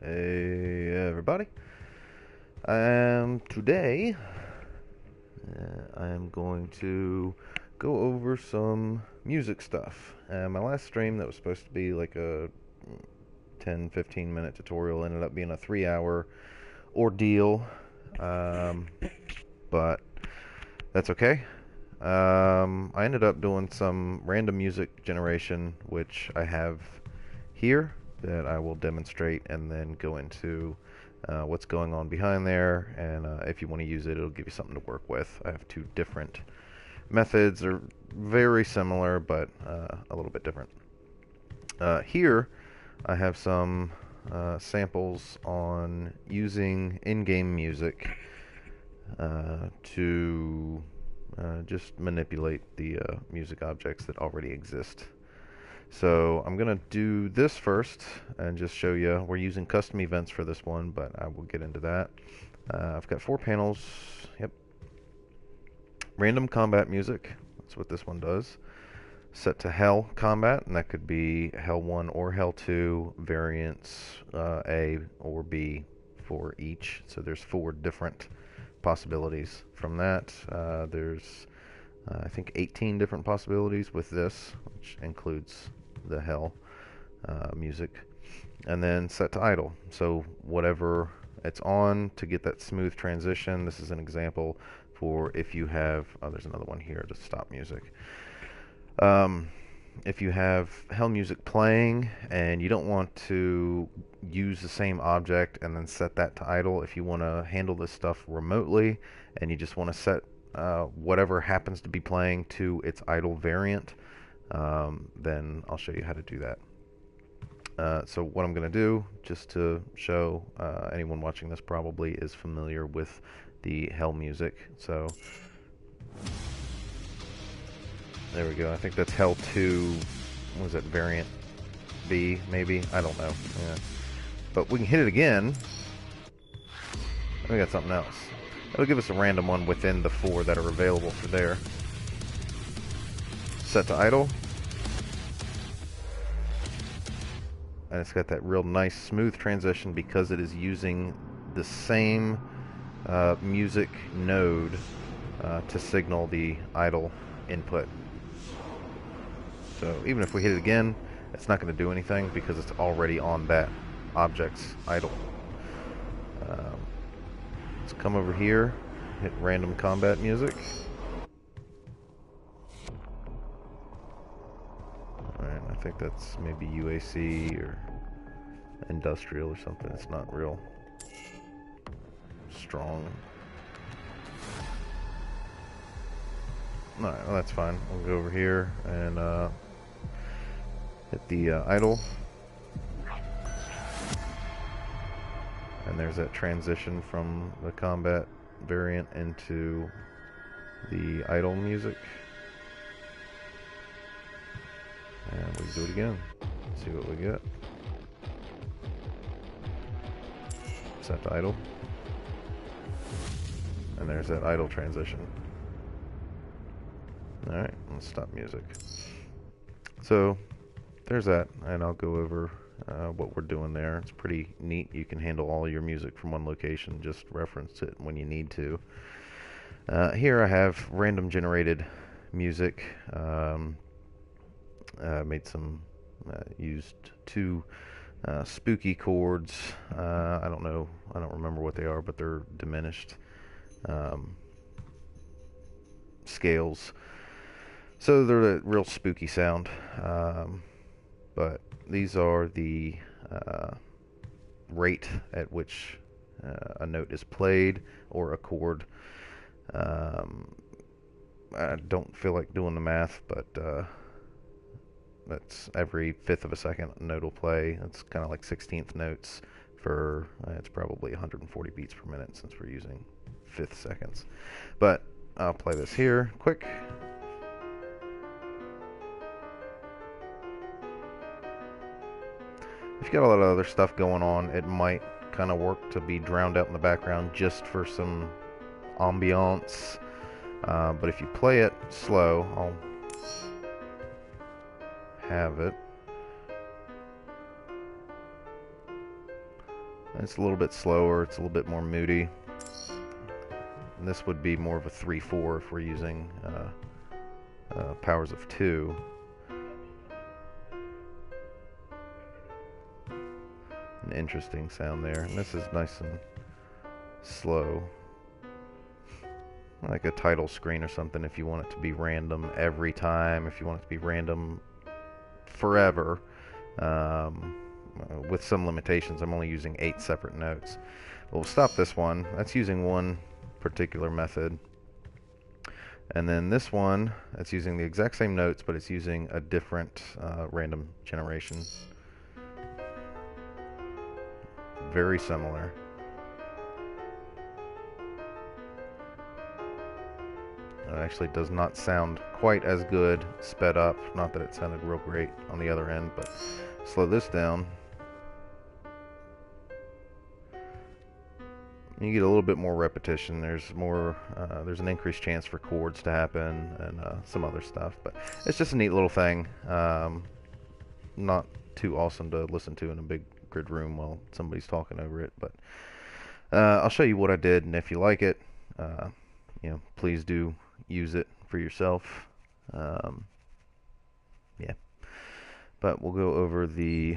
Hey everybody. Today I am going to go over some music stuff. My last stream that was supposed to be like a 10-15 minute tutorial ended up being a 3 hour ordeal, but that's okay. I ended up doing some random music generation, which I have here that I will demonstrate and then go into what's going on behind there, and if you want to use it, it'll give you something to work with. I have two different methods. They're very similar, but a little bit different. Here, I have some samples on using in-game music to just manipulate the music objects that already exist. So I'm going to do this first and just show you. We're using custom events for this one, but I will get into that. I've got 4 panels. Yep. Random combat music. That's what this one does. Set to Hell combat, and that could be Hell 1 or Hell 2 variants, A or B for each. So there's 4 different possibilities from that. There's I think 18 different possibilities with this, which includes the Hell music. And then set to idle. So whatever it's on to get that smooth transition. This is an example for if you have, oh, there's another one here to stop music. If you have Hell music playing and you don't want to use the same object and then set that to idle, if you want to handle this stuff remotely and you just want to set whatever happens to be playing to its idle variant, then I'll show you how to do that. So what I'm going to do, just to show anyone watching this probably is familiar with the Hell music. So there we go. I think that's Hell 2. What was that, variant B, maybe? I don't know. Yeah. But we can hit it again. We got something else. It'll give us a random one within the 4 that are available for there. Set to idle. And it's got that real nice smooth transition because it is using the same music node to signal the idle input. So even if we hit it again, it's not going to do anything because it's already on that object's idle. Let's come over here, hit random combat music. Alright, I think that's maybe UAC or industrial or something. It's not real strong. Alright, well that's fine. We'll go over here and hit the idle. And there's that transition from the combat variant into the idle music. And we do it again. See what we get. Set to idle. And there's that idle transition. Alright, let's stop music. So, there's that, and I'll go over what we're doing there. It's pretty neat. You can handle all your music from one location, just reference it when you need to. Here I have random generated music. Made some, used 2 spooky chords. I don't know, I don't remember what they are, but they're diminished scales. So they're a real spooky sound. But these are the rate at which a note is played or a chord. I don't feel like doing the math, but that's every 1/5 of a second a note will play. It's kind of like 16th notes for, it's probably 140 beats per minute since we're using 1/5 seconds. But I'll play this here quick. If you got a lot of other stuff going on, it might kind of work to be drowned out in the background just for some ambiance. But if you play it slow, I'll have it. It's a little bit slower, it's a little bit more moody. And this would be more of a 3/4 if we're using powers of 2. An interesting sound there. And this is nice and slow. Like a title screen or something if you want it to be random every time, if you want it to be random forever. With some limitations, I'm only using 8 separate notes. We'll stop this one. That's using one particular method. And then this one, it's using the exact same notes, but it's using a different random generation. Very similar. It actually does not sound quite as good sped up. Not that it sounded real great on the other end, but slow this down. You get a little bit more repetition. There's an increased chance for chords to happen and some other stuff. But it's just a neat little thing. Not too awesome to listen to in a big grid room while somebody's talking over it. But I'll show you what I did, and if you like it, please do use it for yourself. Yeah. But we'll go over the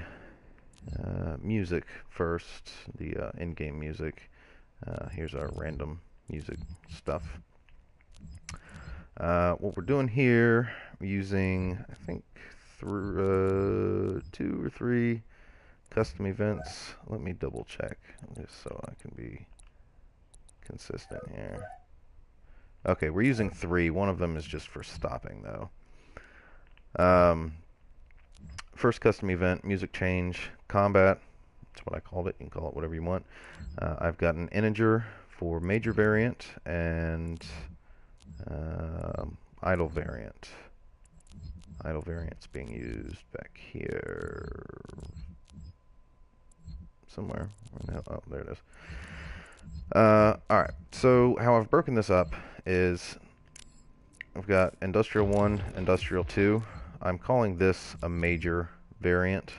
music first, the in-game music. Here's our random music stuff. What we're doing here, we're using, I think, 2 or 3 custom events. Let me double check, just so I can be consistent here. Okay, we're using 3. One of them is just for stopping, though. First custom event, music change, combat. That's what I called it. You can call it whatever you want. I've got an integer for major variant and idle variant. Idle variant's being used back here somewhere. Oh, there it is. Alright, so how I've broken this up is I've got industrial 1, industrial 2. I'm calling this a major variant.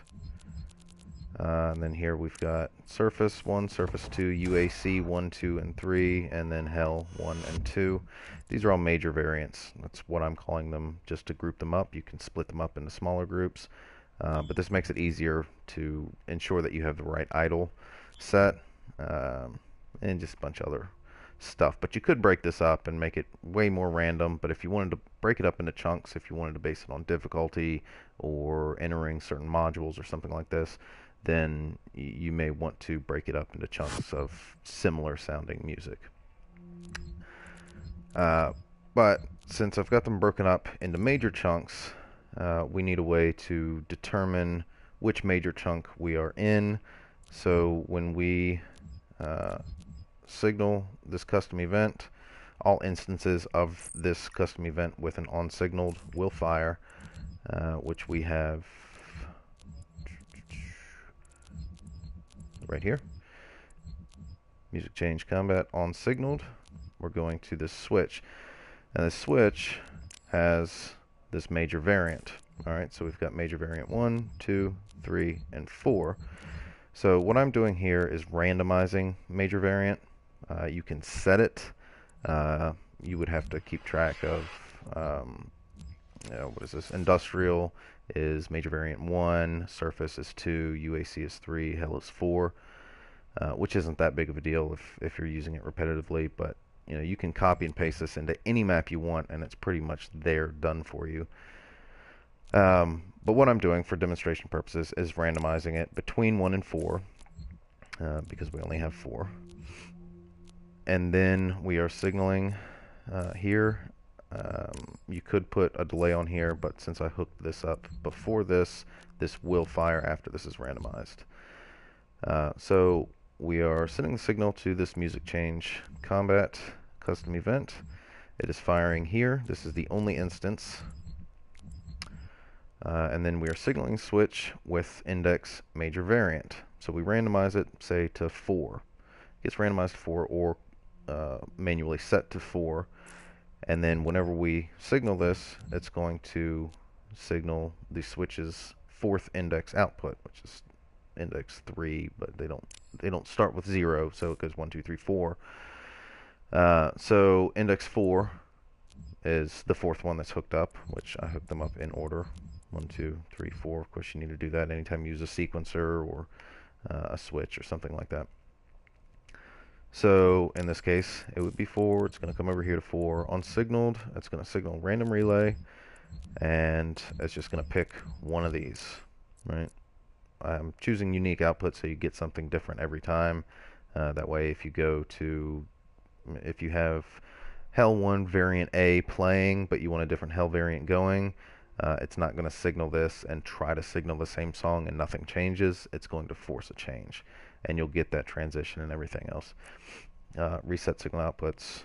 And then here we've got surface 1, surface 2, UAC 1, 2, and 3, and then hell 1 and 2. These are all major variants. That's what I'm calling them, just to group them up. You can split them up into smaller groups, but this makes it easier to ensure that you have the right idle set, and just a bunch of other stuff. But you could break this up and make it way more random, but if you wanted to break it up into chunks, if you wanted to base it on difficulty or entering certain modules or something like this, then you may want to break it up into chunks of similar sounding music. But since I've got them broken up into major chunks, we need a way to determine which major chunk we are in. So when we signal this custom event, all instances of this custom event with an on-signaled will fire, which we have right here. Music change combat on signaled. We're going to this switch, and this switch has this major variant. Alright, so we've got major variant 1, 2, 3, and 4. So what I'm doing here is randomizing major variant. You can set it. You would have to keep track of what is this? Industrial is major variant 1, surface is 2, UAC is 3, hell is 4, which isn't that big of a deal if you're using it repetitively, but you can copy and paste this into any map you want, and it's pretty much there, done for you. But what I'm doing for demonstration purposes is randomizing it between 1 and 4, because we only have 4. And then we are signaling here. You could put a delay on here, but since I hooked this up before this will fire after this is randomized. So we are sending the signal to this music change combat custom event. It is firing here. This is the only instance. And then we are signaling switch with index major variant. So we randomize it, say, to 4. It gets randomized to 4 or manually set to 4. And then whenever we signal this, it's going to signal the switch's 4th index output, which is index 3, but they don't they don't start with 0, so it goes 1, 2, 3, 4. So index 4 is the fourth one that's hooked up, which I hooked them up in order. 1, 2, 3, 4. Of course, you need to do that anytime you use a sequencer or a switch or something like that. So in this case, it would be 4. It's going to come over here to 4. On signaled, it's going to signal random relay, and it's just going to pick one of these, right? I'm choosing unique output so you get something different every time. That way, if you have Hell 1 variant A playing, but you want a different Hell variant going, it's not going to signal this and try to signal the same song and nothing changes. It's going to force a change, and you'll get that transition and everything else. Reset signal outputs,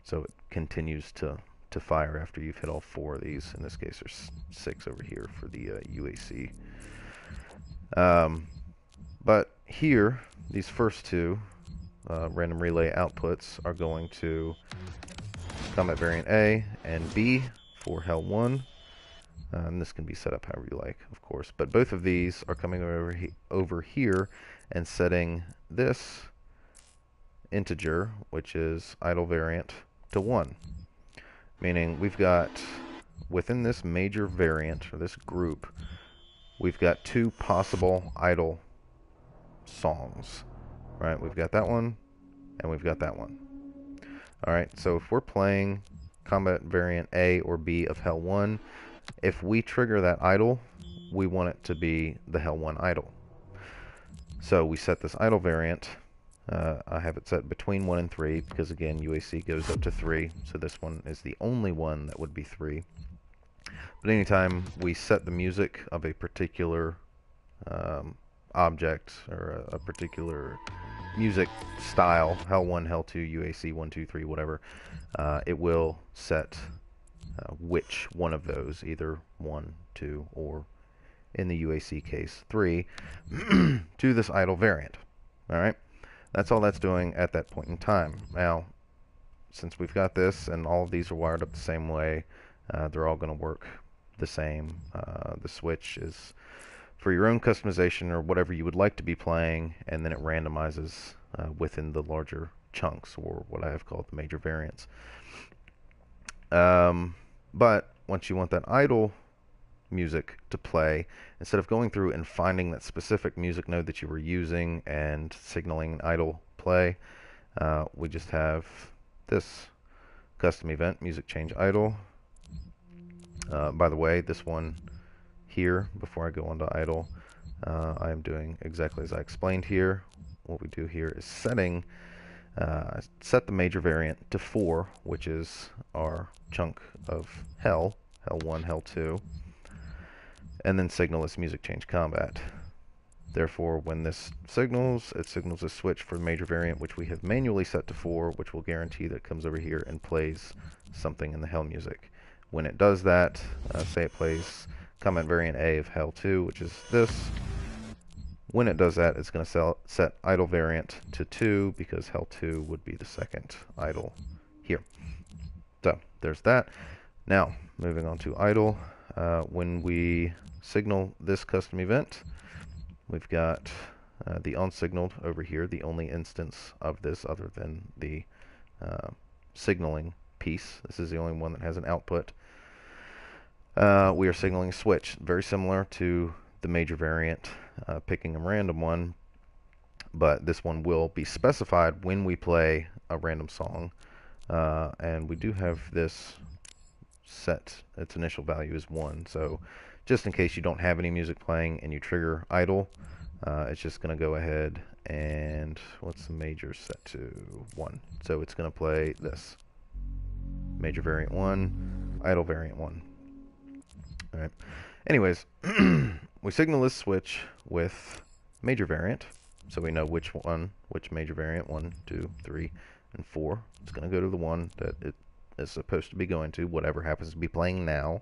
so it continues to fire after you've hit all 4 of these. In this case, there's 6 over here for the UAC. But here, these first 2 random relay outputs are going to combat variant A and B for Hell 1. And this can be set up however you like, of course. But both of these are coming over here and setting this integer, which is idle variant, to 1. Meaning we've got, within this major variant, or this group, we've got 2 possible idle songs. Right? We've got that one, and we've got that one. Alright, so if we're playing combat variant A or B of Hell 1, if we trigger that idle, we want it to be the Hell 1 idle. So we set this idle variant. I have it set between 1 and 3, because again, UAC goes up to 3, so this one is the only one that would be 3. But anytime we set the music of a particular object, or a particular music style, Hell 1, Hell 2, UAC 1, 2, 3, whatever, it will set which one of those, either 1, 2, or in the UAC case 3, to this idle variant. Alright? That's all that's doing at that point in time. Now, since we've got this, and all of these are wired up the same way, they're all going to work the same. The switch is for your own customization or whatever you would like to be playing, and then it randomizes within the larger chunks, or what I have called the major variants. But once you want that idle music to play, instead of going through and finding that specific music node that you were using and signaling an idle play, we just have this custom event, music change idle. By the way, this one here, before I go on to idle, I am doing exactly as I explained here. What we do here is set the major variant to 4, which is our chunk of Hell 1, Hell 2, and then signal this music change combat. Therefore, when this signals, it signals a switch for the major variant, which we have manually set to 4, which will guarantee that it comes over here and plays something in the Hell music. When it does that, say it plays combat variant A of Hell 2, which is this. When it does that, it's going to set idle variant to 2, because Hell 2 would be the second idle here. So, there's that. Now, moving on to idle. When we signal this custom event, we've got the onSignaled over here, the only instance of this other than the signaling piece. This is the only one that has an output. We are signaling a switch, very similar to the major variant, picking a random one, but this one will be specified when we play a random song, and we do have this set. Its initial value is 1, so just in case you don't have any music playing and you trigger idle, it's just going to go ahead and, what's the major set to? 1. So it's going to play this. Major variant 1, idle variant 1. Alright. Anyways, we signal this switch with major variant, so we know which major variant, 1, 2, 3, and 4. It's going to go to the one that it is supposed to be going to, whatever happens to be playing now,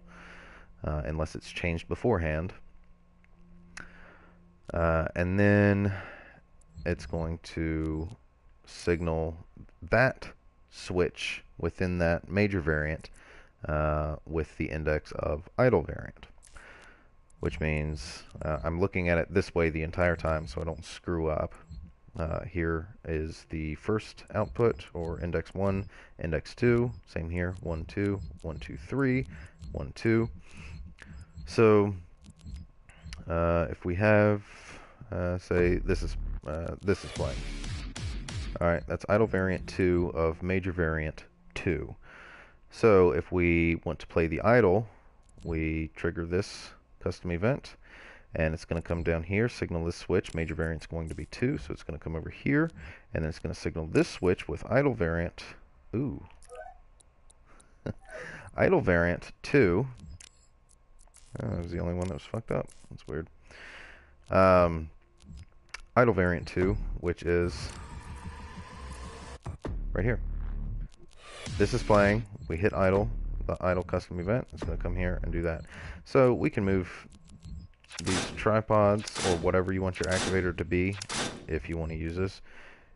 unless it's changed beforehand. And then it's going to signal that switch within that major variant with the index of idle variant, which means I'm looking at it this way the entire time so I don't screw up. Here is the first output, or index 1, index 2, same here, 1, 2, 1, 2, 3, 1, 2. So if we have, say, this is playing. All right, that's idle variant 2 of major variant 2. So if we want to play the idle, we trigger this custom event, and it's going to come down here, signal this switch. Major variant's going to be 2, so it's going to come over here, and then it's going to signal this switch with idle variant. Ooh. Idle variant 2. Oh, that was the only one that was fucked up. That's weird. Idle variant 2, which is right here. This is playing. We hit idle, the idle custom event. It's going to come here and do that. So we can move these tripods or whatever you want your activator to be if you want to use this.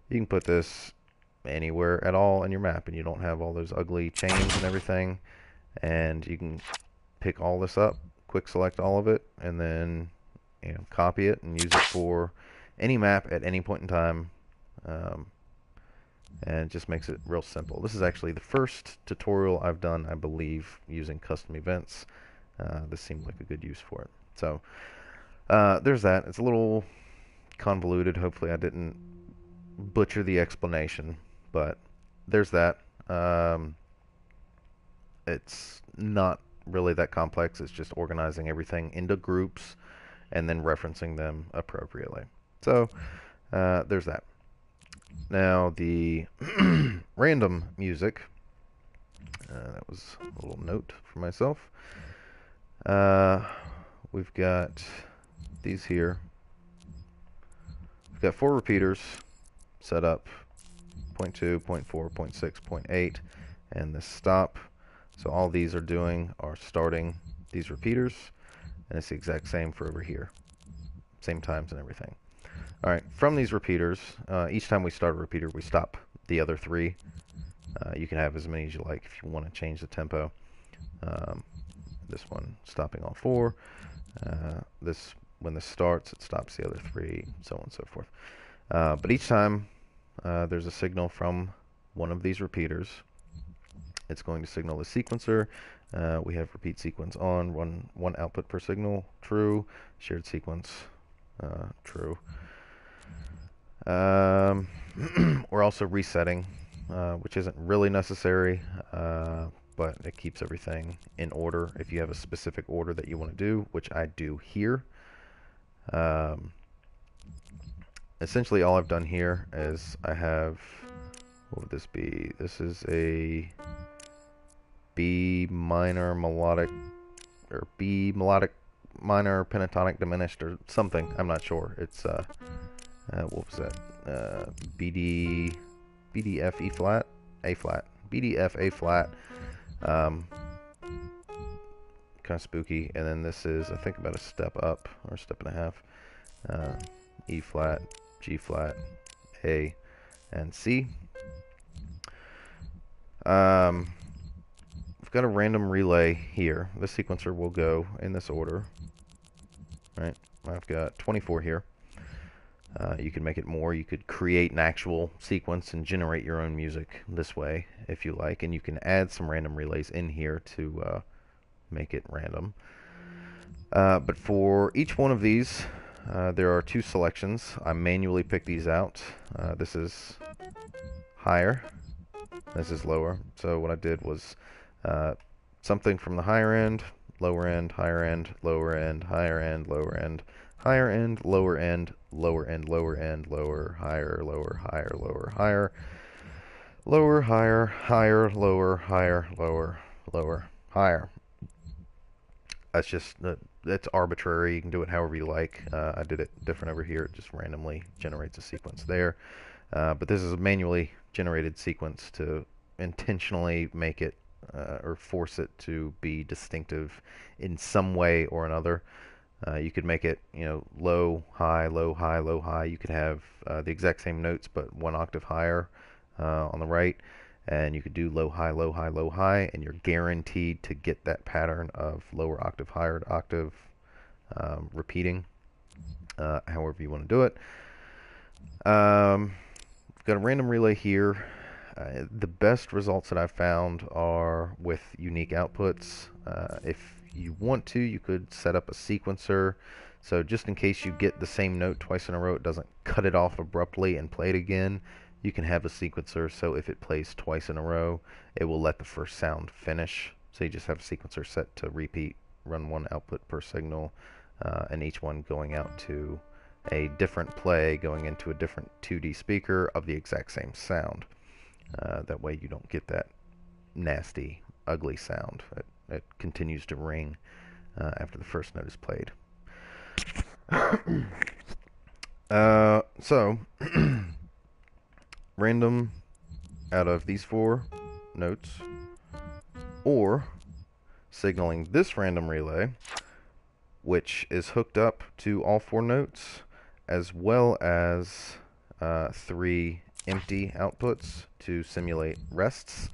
You can put this anywhere at all in your map, and you don't have all those ugly chains and everything. And you can pick all this up, quick select all of it, and then copy it and use it for any map at any point in time. And it just makes it real simple. This is actually the first tutorial I've done, I believe, using custom events. This seemed like a good use for it. So there's that. It's a little convoluted. Hopefully I didn't butcher the explanation, but there's that. It's not really that complex. It's just organizing everything into groups and then referencing them appropriately. So there's that. Now the random music, that was a little note for myself. We've got these here. We've got 4 repeaters set up, 0.2, 0.4, 0.6, 0.8, and this stop. So all these are doing are starting these repeaters, and it's the exact same for over here. Same times and everything. Alright, from these repeaters, each time we start a repeater, we stop the other 3. You can have as many as you like if you want to change the tempo. This one stopping all 4. When this starts, it stops the other 3, so on and so forth. But each time there's a signal from one of these repeaters, it's going to signal the sequencer. We have repeat sequence on, one output per signal, true. Shared sequence, true. We're also resetting, which isn't really necessary, but it keeps everything in order if you have a specific order that you want to do, which I do here. Essentially all I've done here is I have, what would this be? This is a B minor melodic, or B melodic minor pentatonic diminished or something. I'm not sure. It's what was that? BD F E flat, A flat, BD F A flat. Kind of spooky. And then this is, I think, about a step up or a step and a half. E flat, G flat, A, and C. We've got a random relay here. The sequencer will go in this order. Right? I've got 24 here. You could make it more. You could create an actual sequence and generate your own music this way if you like. And you can add some random relays in here to make it random. But for each one of these, there are 2 selections. I manually pick these out. This is higher. This is lower. So what I did was something from the higher end, lower end, higher end, lower end, higher end, lower end, higher end, lower end, lower end, lower end, lower, higher, lower, higher, lower, higher, lower, higher, higher, lower, higher, lower, lower, higher. That's just, it's arbitrary. You can do it however you like. I did it different over here. It just randomly generates a sequence there. But this is a manually generated sequence to intentionally make it or force it to be distinctive in some way or another. You could make it, low, high, low, high, low, high. You could have the exact same notes but 1 octave higher on the right. And you could do low, high, low, high, low, high, and you're guaranteed to get that pattern of lower octave, higher octave repeating, however you want to do it. Got a random relay here. The best results that I've found are with unique outputs. If you want to, you could set up a sequencer. So just in case you get the same note twice in a row, it doesn't cut it off abruptly and play it again. You can have a sequencer, so if it plays twice in a row, it will let the first sound finish. So you just have a sequencer set to repeat, run one output per signal, and each one going out to a different play going into a different 2D speaker of the exact same sound. That way you don't get that nasty, ugly sound. It continues to ring after the first note is played. So, random out of these four notes, or signaling this random relay, which is hooked up to all four notes, as well as 3 empty outputs to simulate rests.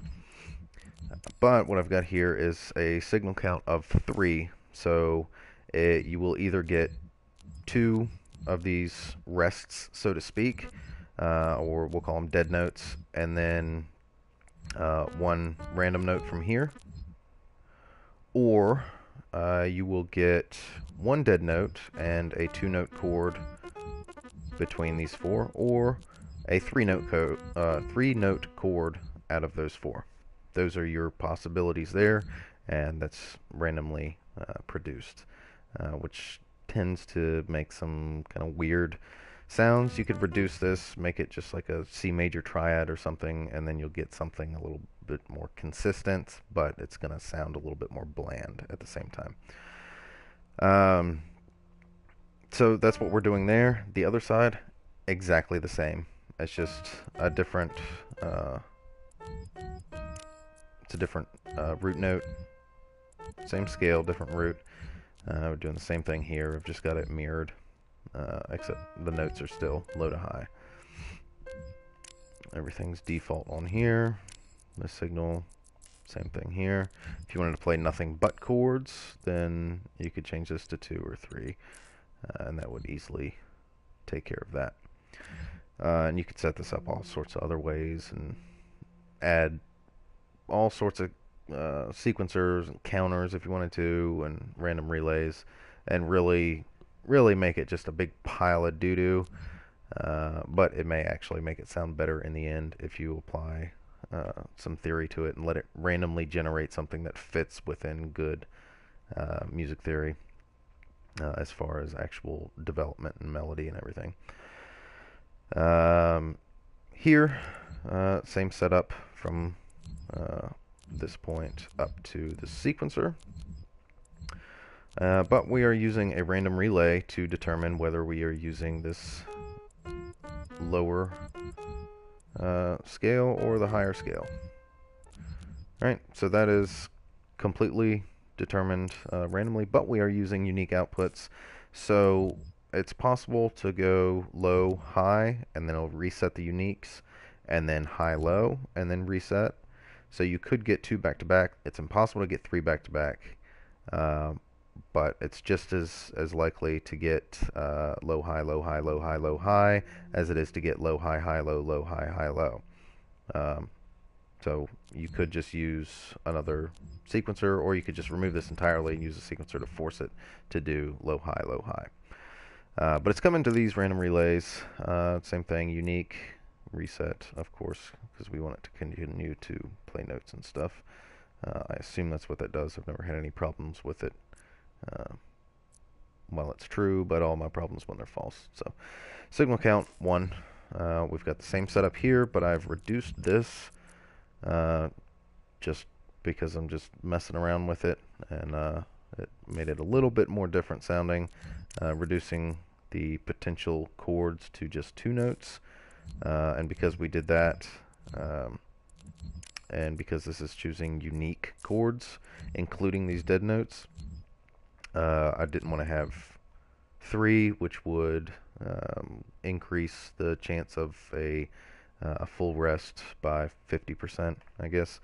But what I've got here is a signal count of 3, so you will either get 2 of these rests, so to speak, or we'll call them dead notes, and then 1 random note from here, or you will get 1 dead note and a 2-note chord between these 4, or a 3-note chord out of those 4. Those are your possibilities there, and that's randomly produced, which tends to make some kind of weird sounds. You could reduce this, make it just like a C major triad or something, and then you'll get something a little bit more consistent, but it's going to sound a little bit more bland at the same time. So that's what we're doing there. The other side, exactly the same. It's just a different root note, same scale, different root. We're doing the same thing here. I've just got it mirrored, except the notes are still low to high. Everything's default on here. The signal, same thing here. If you wanted to play nothing but chords, then you could change this to 2 or 3, and that would easily take care of that. And you could set this up all sorts of other ways and add all sorts of sequencers and counters if you wanted to, and random relays, and really make it just a big pile of doo-doo. But it may actually make it sound better in the end if you apply some theory to it and let it randomly generate something that fits within good music theory as far as actual development and melody and everything. Here, same setup from this point up to the sequencer. But we are using a random relay to determine whether we are using this lower scale or the higher scale. Alright, so that is completely determined randomly, but we are using unique outputs. So it's possible to go low, high, and then it'll reset the uniques, and then high, low, and then reset. So you could get 2 back-to-back. It's impossible to get 3 back-to-back, but it's just as likely to get low, high, low, high, low, high, low, high, as it is to get low, high, high, low, low, high, high, low. So you could just use another sequencer, or you could just remove this entirely and use a sequencer to force it to do low, high, low, high. But it's coming to these random relays. Same thing, unique, reset, of course, because we want it to continue to play notes and stuff. I assume that's what that does. I've never had any problems with it. Well, it's true, but all my problems when they're false. So, signal count 1. We've got the same setup here, but I've reduced this just because I'm just messing around with it, and it made it a little bit more different sounding, reducing the potential chords to just 2 notes. And because we did that, and because this is choosing unique chords, including these dead notes, I didn't want to have 3, which would increase the chance of a full rest by 50%, I guess.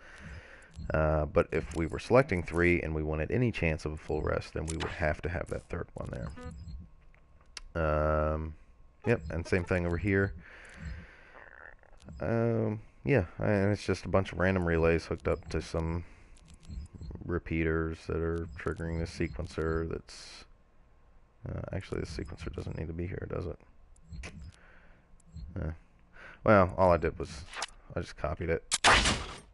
But if we were selecting 3 and we wanted any chance of a full rest, then we would have to have that third one there. Yep, and same thing over here. Yeah, and it's just a bunch of random relays hooked up to some repeaters that are triggering this sequencer that's... actually, this sequencer doesn't need to be here, does it? Well, all I did was I just copied it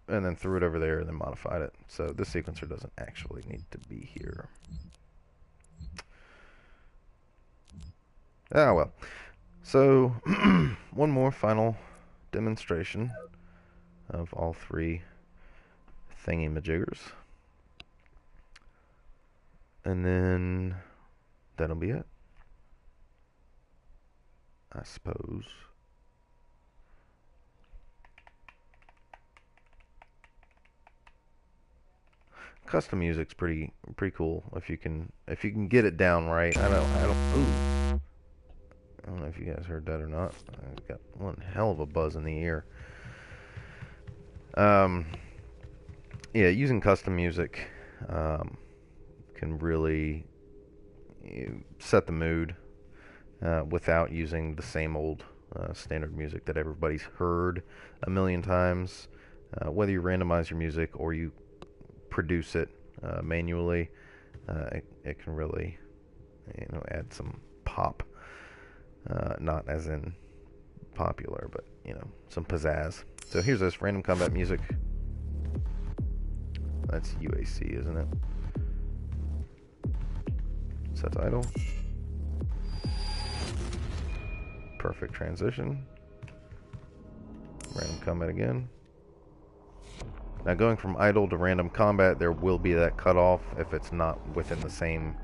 and then threw it over there and then modified it. So this sequencer doesn't actually need to be here. Ah, well. So, one more final demonstration of all three thingy-majiggers. And then that'll be it, I suppose. Custom music's pretty cool if you can get it down right. I don't know if you guys heard that or not. I got one hell of a buzz in the ear. Yeah, using custom music can really set the mood without using the same old standard music that everybody's heard a million times. Whether you randomize your music or you produce it manually, it can really, add some pop. Not as in popular, but some pizzazz. So here's this random combat music. That's UAC, isn't it? Set idle. Perfect transition. Random combat again. Now going from idle to random combat, there will be that cutoff if it's not within the same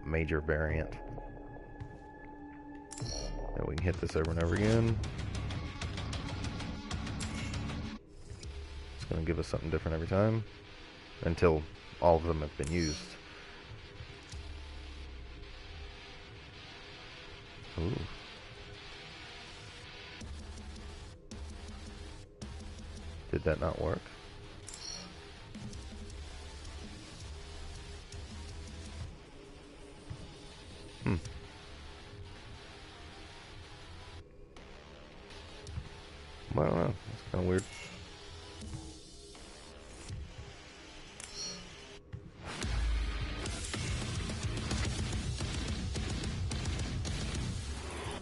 major variant. And we can hit this over and over again. It's going to give us something different every time until all of them have been used. Ooh. Did that not work? I don't know. That's kind of weird.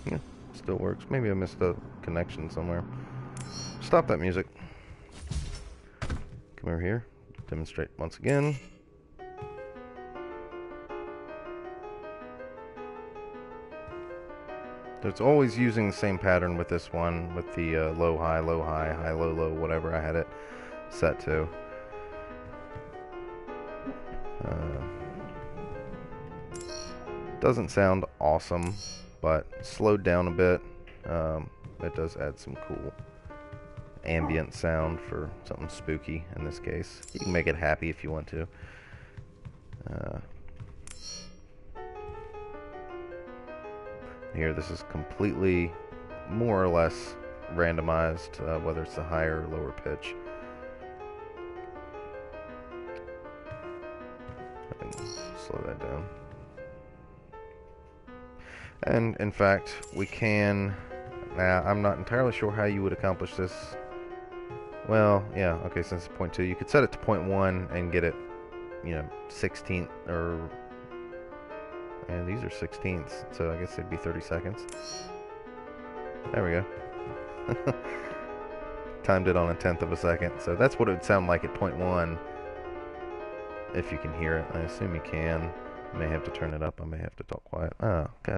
Yeah, still works. Maybe I missed a connection somewhere. Stop that music. Come over here. Demonstrate once again. So it's always using the same pattern with this one, with the low, high, high, low, low, whatever I had it set to. Doesn't sound awesome, but slowed down a bit. It does add some cool ambient sound for something spooky in this case. You can make it happy if you want to. Here, this is completely, more or less, randomized, whether it's the higher or lower pitch. I can slow that down. And, in fact, we can... Now, I'm not entirely sure how you would accomplish this. Well, yeah, okay, since it's 0.2, you could set it to 0.1 and get it, 16th, or... And these are 16ths, so I guess they'd be 30 seconds. There we go. Timed it on 1/10 of a second, so that's what it would sound like at 0.1. If you can hear it, I assume you can. I may have to turn it up. I may have to talk quiet. Oh, God.